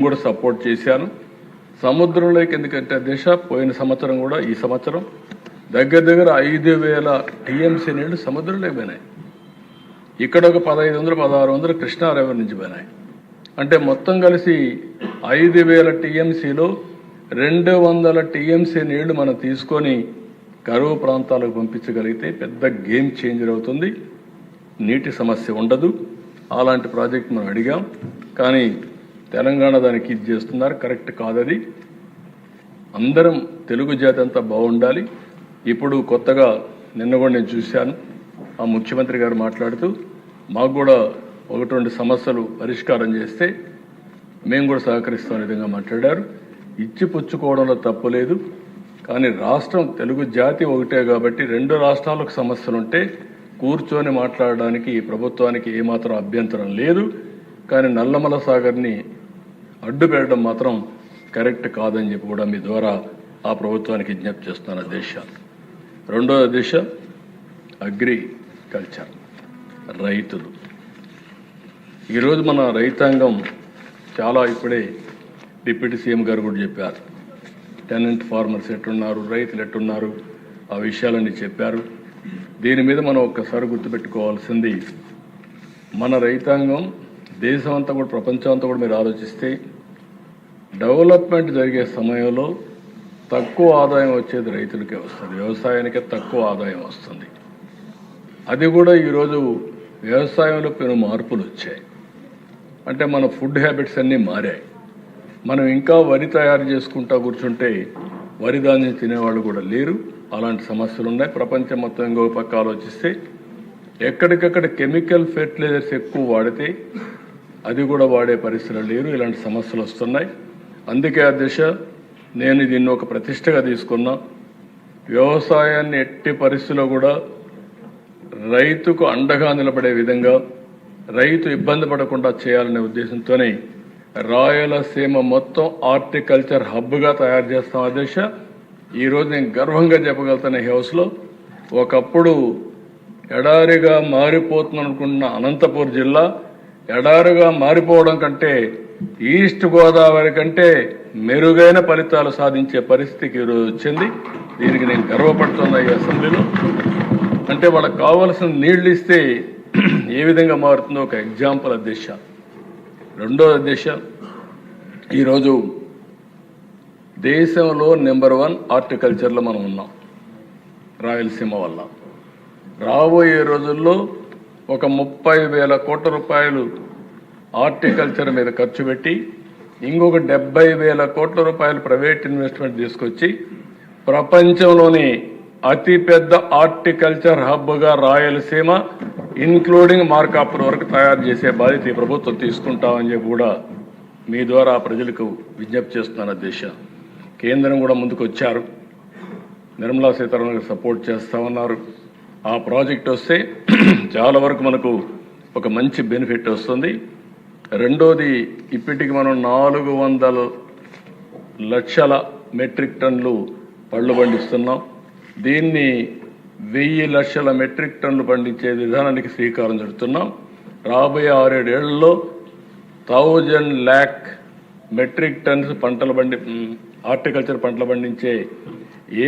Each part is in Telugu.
కూడా సపోర్ట్ చేశాను. సముద్రంలోకి ఎందుకంటే దిశ పోయిన సంవత్సరం కూడా ఈ సంవత్సరం దగ్గర 5,000 టీఎంసీ నీళ్లు సముద్రంలోకి పోయినాయి. ఇక్కడ ఒక 1,500 1,600 కృష్ణా రివర్ నుంచి పోయినాయి. అంటే మొత్తం కలిసి 5,000 టీఎంసీలో 200 టీఎంసీ నీళ్లు మనం తీసుకొని కరువు ప్రాంతాలకు పంపించగలిగితే పెద్ద గేమ్ చేంజర్ అవుతుంది. నీటి సమస్య ఉండదు. అలాంటి ప్రాజెక్ట్ మనం అడిగాం, కానీ తెలంగాణ దానికి ఇది చేస్తున్నారు. కరెక్ట్ కాదది. అందరం తెలుగు జాతి అంతా బాగుండాలి. ఇప్పుడు కొత్తగా నిన్న కూడా నేను చూశాను, ఆ ముఖ్యమంత్రి గారు మాట్లాడుతూ మాకు కూడా 1-2 సమస్యలు పరిష్కారం చేస్తే మేము కూడా సహకరిస్తాం విధంగా మాట్లాడారు. ఇచ్చి పుచ్చుకోవడంలో తప్పు లేదు, కానీ రాష్ట్రం తెలుగు జాతి ఒకటే కాబట్టి 2 రాష్ట్రాలకు సమస్యలుంటే కూర్చొని మాట్లాడడానికి ప్రభుత్వానికి ఏమాత్రం అభ్యంతరం లేదు. కానీ నల్లమల సాగర్ని అడ్డు పెట్టడం మాత్రం కరెక్ట్ కాదని చెప్పి కూడా మీ ద్వారా ఆ ప్రభుత్వానికి విజ్ఞప్తి చేస్తున్న దిశ. రెండవ దిశ అగ్రికల్చర్, రైతులు. ఈరోజు మన రైతాంగం చాలా ఇప్పుడే డిప్యూటీ సీఎం గారు కూడా చెప్పారు, టెనెంట్ ఫార్మర్స్ ఎట్టున్నారు, రైతులు ఎట్టున్నారు, ఆ విషయాలన్నీ చెప్పారు. దీని మీద మనం ఒక్కసారి గుర్తుపెట్టుకోవాల్సింది, మన రైతాంగం దేశం అంతా కూడా ప్రపంచం అంతా కూడా మీరు ఆలోచిస్తే డెవలప్మెంట్ జరిగే సమయంలో తక్కువ ఆదాయం వచ్చేది రైతులకే వస్తుంది, వ్యవసాయానికే తక్కువ ఆదాయం వస్తుంది. అది కూడా ఈరోజు వ్యవసాయంలో పెను మార్పులు వచ్చాయి. అంటే మన ఫుడ్ హ్యాబిట్స్ అన్నీ మారాయి. మనం ఇంకా వరి తయారు చేసుకుంటా కూర్చుంటే వరి ధాన్యం తినేవాళ్ళు కూడా లేరు. అలాంటి సమస్యలు ఉన్నాయి. ప్రపంచం మొత్తం ఇంకొక పక్క ఆలోచిస్తే ఎక్కడికక్కడ కెమికల్ ఫెర్టిలైజర్స్ ఎక్కువ వాడితే అది కూడా వాడే పరిస్థితులు లేరు. ఇలాంటి సమస్యలు వస్తున్నాయి. అందుకే ఆ దిశ నేను దీన్ని ఒక ప్రతిష్టగా తీసుకున్నా. వ్యవసాయాన్ని ఎట్టి పరిస్థితుల్లో కూడా రైతుకు అండగా నిలబడే విధంగా, రైతు ఇబ్బంది పడకుండా చేయాలనే ఉద్దేశంతోనే రాయలసీమ మొత్తం హార్టికల్చర్ హబ్గా తయారు చేస్తాం. ఆ దిశ ఈరోజు నేను గర్వంగా చెప్పగలుగుతాను. ఈ హౌస్లో ఒకప్పుడు ఎడారిగా మారిపోతుందనుకున్న అనంతపూర్ జిల్లా ఎడారిగా మారిపోవడం కంటే ఈస్ట్ గోదావరి కంటే మెరుగైన ఫలితాలు సాధించే పరిస్థితికి ఈరోజు వచ్చింది. దీనికి నేను గర్వపడుతున్నా ఈ అసెంబ్లీలో. అంటే వాళ్ళకి కావాల్సిన నీళ్లు ఇస్తే ఏ విధంగా మారుతుందో ఒక ఎగ్జాంపుల్ దిశ. రెండో దిశ, ఈరోజు దేశంలో నెంబర్ 1 హార్టికల్చర్లో మనం ఉన్నాం రాయలసీమ వల్ల. రాబోయే రోజుల్లో ఒక 30,000 కోట్ల రూపాయలు హార్టికల్చర్ మీద ఖర్చు పెట్టి ఇంకొక 70,000 కోట్ల రూపాయలు ప్రైవేట్ ఇన్వెస్ట్మెంట్ తీసుకొచ్చి ప్రపంచంలోని అతిపెద్ద హార్టికల్చర్ హబ్గా రాయలసీమ ఇన్క్లూడింగ్ మార్కాపురం వరకు తయారు చేసే బాధ్యత ఈ ప్రభుత్వం తీసుకుంటామని చెప్పి కూడా మీ ద్వారా ప్రజలకు విజ్ఞప్తి చేస్తున్న దిశ. కేంద్రం కూడా ముందుకు వచ్చారు, నిర్మలా సీతారామన్ సపోర్ట్ చేస్తామన్నారు. ఆ ప్రాజెక్ట్ వస్తే చాలా వరకు మనకు ఒక మంచి బెనిఫిట్ వస్తుంది. రెండోది, ఇప్పటికి మనం 400 లక్షల మెట్రిక్ టన్నులు పళ్ళు పండిస్తున్నాం. దీన్ని 1,000 లక్షల మెట్రిక్ టన్నులు పండించే విధానానికి శ్రీకారం చుడుతున్నాం. రాబోయే 6-7 ఏళ్లలో 1,000 lakh మెట్రిక్ టన్స్ హార్టికల్చర్ పంటలు పండించే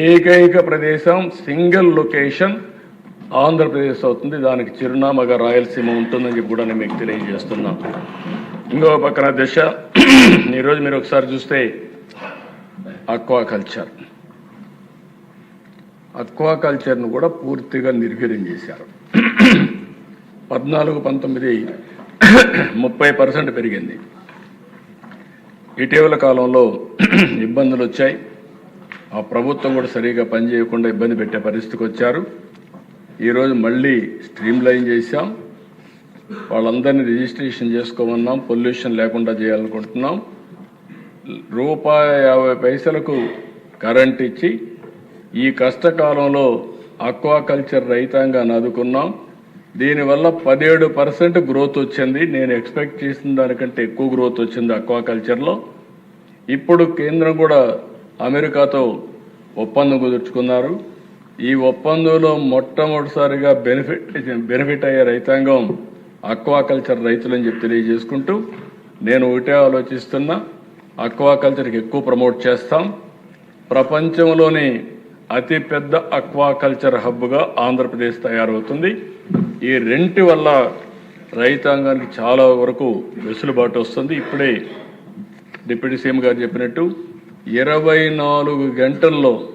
ఏకైక ప్రదేశం, సింగిల్ లొకేషన్ ఆంధ్రప్రదేశ్ అవుతుంది. దానికి చిరునామాగా రాయలసీమ ఉంటుందని చెప్పి కూడా నేను మీకు తెలియజేస్తున్నాం. ఇంకో పక్కన దిశ, ఈరోజు మీరు ఒకసారి చూస్తే అక్వాకల్చర్ను కూడా పూర్తిగా నిర్వీర్యం చేశారు. 14-19 30% పెరిగింది. ఇటీవల కాలంలో ఇబ్బందులు వచ్చాయి. ఆ ప్రభుత్వం కూడా సరిగా పనిచేయకుండా ఇబ్బంది పెట్టే పరిస్థితికి వచ్చారు. ఈరోజు మళ్ళీ స్ట్రీమ్ లైన్ చేశాం. వాళ్ళందరినీ రిజిస్ట్రేషన్ చేసుకోమన్నాం. పొల్యూషన్ లేకుండా చేయాలనుకుంటున్నాం. ₹50 కరెంట్ ఇచ్చి ఈ కష్టకాలంలో అక్వాకల్చర్ రైతాంగాన్ని ఆదుకున్నాం. దీనివల్ల 17% గ్రోత్ వచ్చింది. నేను ఎక్స్పెక్ట్ చేసిన దానికంటే ఎక్కువ గ్రోత్ వచ్చింది అక్వాకల్చర్లో. ఇప్పుడు కేంద్రం కూడా అమెరికాతో ఒప్పందం కుదుర్చుకున్నారు. ఈ ఒప్పందంలో మొట్టమొదటిసారిగా బెనిఫిట్ అయ్యే రైతాంగం అక్వాకల్చర్ రైతులని చెప్పి తెలియజేసుకుంటూ నేను ఒకటే ఆలోచిస్తున్నా, అక్వాకల్చర్కి ఎక్కువ ప్రమోట్ చేస్తాం. ప్రపంచంలోనే అతిపెద్ద అక్వాకల్చర్ హబ్గా ఆంధ్రప్రదేశ్ తయారవుతుంది. ఈ రెంటి వల్ల రైతాంగానికి చాలా వరకు వెసులుబాటు వస్తుంది. ఇప్పుడే డిప్యూటీ సీఎం గారు చెప్పినట్టు 24 గంటల్లో